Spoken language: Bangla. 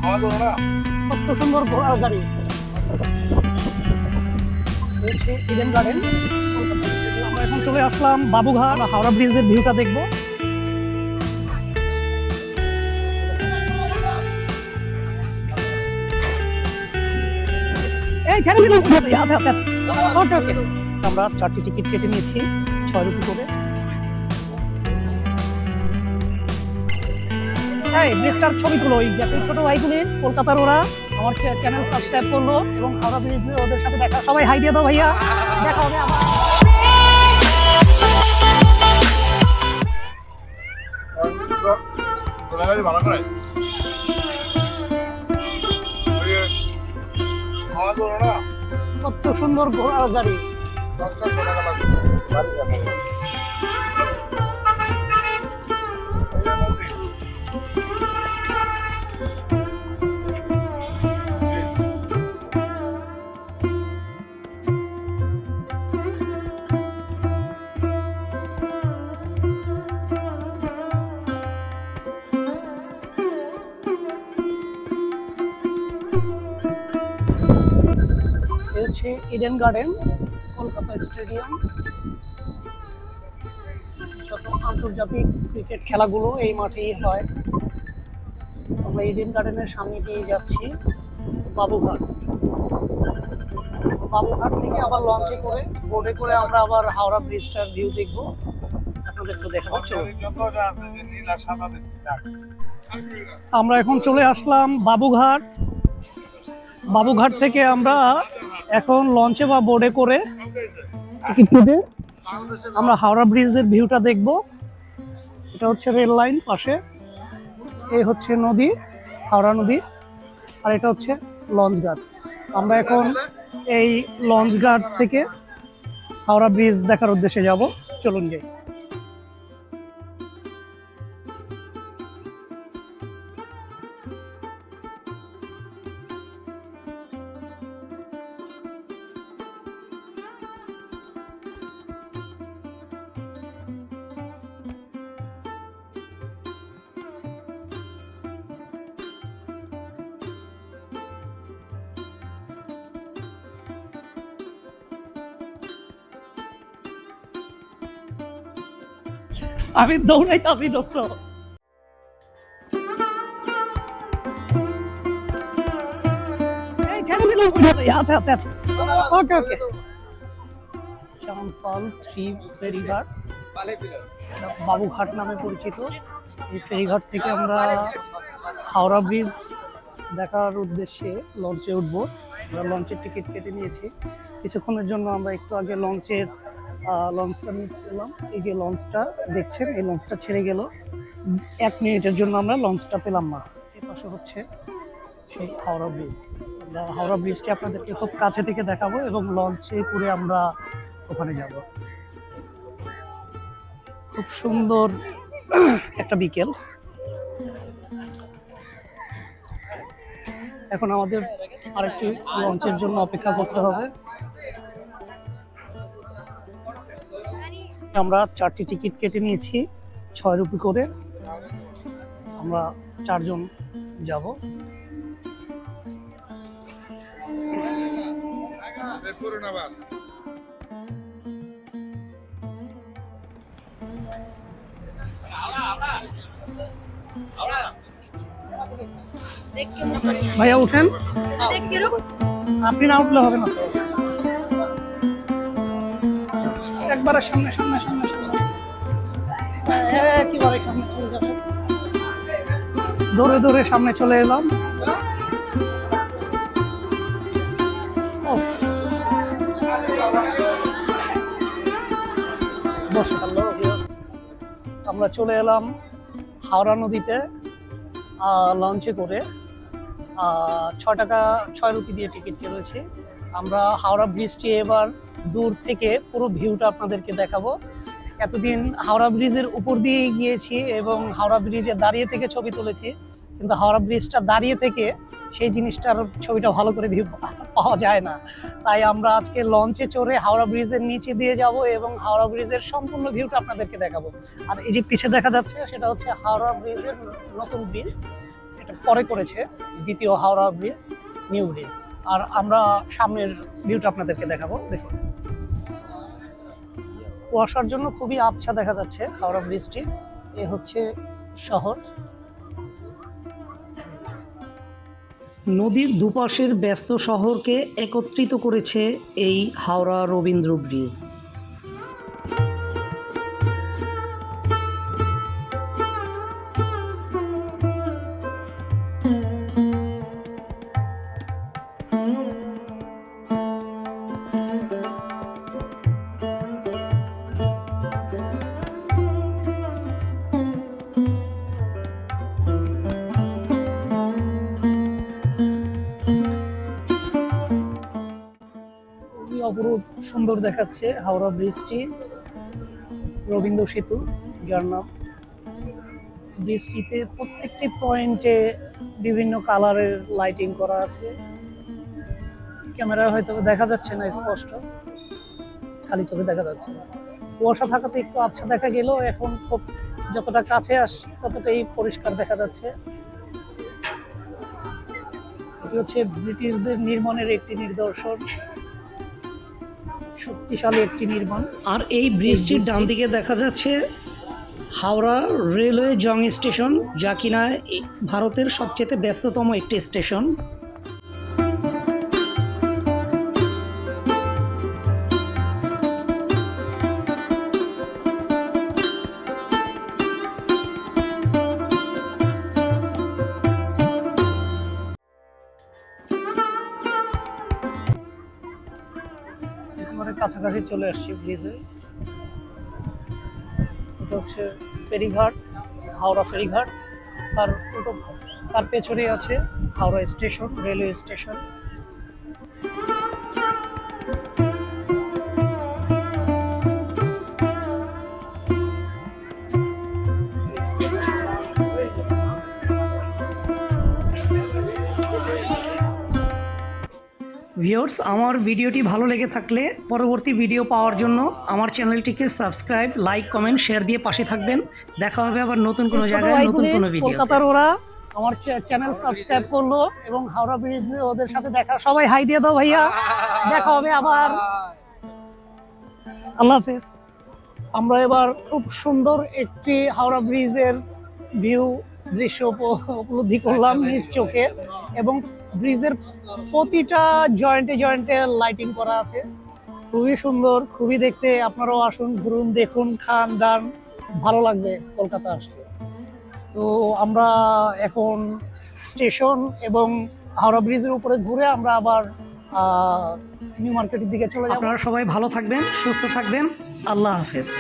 কত সুন্দর ঘোড়ার গাড়ি হচ্ছে ইডেন গার্ডেন কলকাতা স্টেডিয়াম। আমরা এখন চলে আসলাম বাবুঘাট, হাওড়া ব্রিজের ভিউটা দেখবো। এই ছেড়ে দিলাম। আচ্ছা আচ্ছা আচ্ছা, ওকে ওকে। আমরা 4টি টিকিট কেটে নিয়েছি 6 রুপি করে। এই ব্রিজটার ছবি তুলো, ওই ছোট ভাইগুলি কলকাতার, ওরা আমার চ্যানেল সাবস্ক্রাইব করলো এবং হাওড়া ব্রিজে ওদের সাথে দেখা। সবাই হাই দিয়ে দাও ভাইয়া, দেখা হবে আবার। কত সুন্দর ঘোড়ার গাড়ি। হচ্ছে ইডেন গার্ডেন কলকাতা স্টেডিয়াম। যত আন্তর্জাতিক ক্রিকেট খেলাগুলো এই মাঠেই হয়। আমরা ইডেন গার্ডেনের সামনে দিয়ে যাচ্ছি বাবুঘাট। বাবুঘাট থেকে আবার লঞ্চে করে, বোটে করে আমরা আবার হাওড়া ব্রিজটার ভিউ দেখবো, আপনাদেরকে দেখাবো। আমরা এখন চলে আসলাম বাবুঘাট। বাবুঘাট থেকে আমরা এখন লঞ্চে বা বোটে করে আমরা হাওড়া ব্রিজের ভিউটা দেখব। এটা হচ্ছে রেল লাইন পাশে, এই হচ্ছে নদী, হাওড়া নদী, আর এটা হচ্ছে লঞ্চ ঘাট। আমরা এখন এই লঞ্চ ঘাট থেকে হাওড়া ব্রিজ দেখার উদ্দেশ্যে যাব। চলুন যাই। আমি দৌড়াইতাছি দোস্ত। এই ছেড়ে দিলাম। আচ্ছা আচ্ছা আচ্ছা, ওকে ওকে। চাঁদপাল 3 ফেরিঘাট, বাবুঘাট নামে পরিচিত। এই ফেরিঘাট থেকে আমরা হাওড়া ব্রিজ দেখার উদ্দেশ্যে লঞ্চে উঠবো। আমরা লঞ্চের টিকিট কেটে নিয়েছি। কিছুক্ষণের জন্য আমরা একটু আগে লঞ্চটা মিস করলাম। এই যে লঞ্চটা দেখছেন, এই লঞ্চটা ছেড়ে গেল। 1 মিনিটের জন্য আমরা লঞ্চটা পেলাম না। এর পাশে হচ্ছে সেই হাওড়া ব্রিজ। আমরা হাওড়া ব্রিজটি আপনাদেরকে খুব কাছে থেকে দেখাবো এবং লঞ্চে করে আমরা ওখানে যাব। খুব সুন্দর একটা বিকেল। এখন আমাদের আরেকটি লঞ্চের জন্য অপেক্ষা করতে হবে। আমরা 4টি টিকিট কেটে নিয়েছি 6 রুপি করে। আমরা 4 জন যাব। ভাইয়া উঠেন, আপনি না উঠলে হবে না। একবারে সামনে সামনে সামনে সামনে, একেবারে সামনে চলে যাবে। দৌড়ে দৌড়ে সামনে চলে এলাম। আমরা চলে এলাম হাওড়া নদীতে লঞ্চে করে। 6 রুপি দিয়ে টিকিট কেটেছি। আমরা হাওড়া ব্রিজটি এবার দূর থেকে পুরো ভিউটা আপনাদেরকে দেখাবো। এতদিন হাওড়া ব্রিজের উপর দিয়ে গিয়েছি এবং হাওড়া ব্রিজে দাঁড়িয়ে থেকে ছবি তুলেছি, কিন্তু হাওড়া ব্রিজটা দাঁড়িয়ে থেকে সেই জিনিসটার ছবিটা ভালো করে ভিউ পাওয়া যায় না। তাই আমরা আজকে লঞ্চে চড়ে হাওড়া ব্রিজের নিচে দিয়ে যাব এবং হাওড়া ব্রিজের সম্পূর্ণ ভিউটা আপনাদেরকে দেখাবো। আর এই যে পিছে দেখা যাচ্ছে সেটা হচ্ছে হাওড়া ব্রিজের নতুন ব্রিজ। এটা পরে করেছে, দ্বিতীয় হাওড়া ব্রিজ, নিউ ব্রিজ। আর আমরা সামনের ভিউটা আপনাদেরকে দেখাবো। দেখুন, কুয়াশার জন্য খুবই আবছা দেখা যাচ্ছে হাওড়া ব্রিজটি। এ হচ্ছে শহর। নদীর দুপাশের ব্যস্ত শহরকে একত্রিত করেছে এই হাওড়া রবীন্দ্র ব্রিজ। অপরূপ সুন্দর দেখাচ্ছে হাওড়া ব্রিজটি, রবীন্দ্র সেতু যার নাম। ব্রিজটিতে প্রত্যেকটি পয়েন্টে বিভিন্ন কালারের লাইটিং করা আছে। ক্যামেরায় হয়তো দেখা যাচ্ছে না স্পষ্ট, খালি চোখে দেখা যাচ্ছে। কুয়াশা থাকাতে একটু আবছা দেখা গেলেও এখন খুব যতটা কাছে আসছি ততটাই পরিষ্কার দেখা যাচ্ছে। এটি হচ্ছে ব্রিটিশদের নির্মাণের একটি নিদর্শন, শক্তিশালী একটি নির্মাণ। আর এই ব্রিজটির ডান দিকে দেখা যাচ্ছে হাওড়া রেলওয়ে জং স্টেশন, যা কিনা ভারতের সবচেয়ে ব্যস্ততম একটি স্টেশন। একেবারে কাছাকাছি চলে আসছি ব্রিজে। এটা হচ্ছে ফেরিঘাট, হাওড়া ফেরিঘাট। তার পেছনে আছে Howrah station, railway station. Viewers, আমার ভিডিওটি ভালো লেগে থাকলে পরবর্তী ভিডিও পাওয়ার জন্য আমার চ্যানেলটিকে সাবস্ক্রাইব, লাইক, কমেন্ট, শেয়ার দিয়ে পাশে থাকবেন। দেখা হবে আবার নতুন কোনো জায়গায়, নতুন কোনো ভিডিও। কলকাতার ওরা আমার চ্যানেল সাবস্ক্রাইব করলো এবং হাওড়া ব্রিজে ওদের সাথে দেখা। সবাই হাই দিয়ে দাও ভাইয়া। দেখা হবে আবার। আল্লাহ হাফেজ। আমরা এবার খুব সুন্দর একটি হাওড়া ব্রিজের দৃশ্য উপলব্ধি করলাম নিজ চোখে, এবং ব্রিজের প্রতিটা জয়েন্টে জয়েন্টে লাইটিং করা আছে। খুবই সুন্দর, খুবই দেখতে। আপনারাও আসুন, ঘুরুন, দেখুন, খান, দান, ভালো লাগবে কলকাতা আসলে। তো আমরা এখন স্টেশন এবং হাওড়া ব্রিজের উপরে ঘুরে আমরা আবার নিউ মার্কেটের দিকে চলে যাব। আপনারা সবাই ভালো থাকবেন, সুস্থ থাকবেন। আল্লাহ হাফেজ।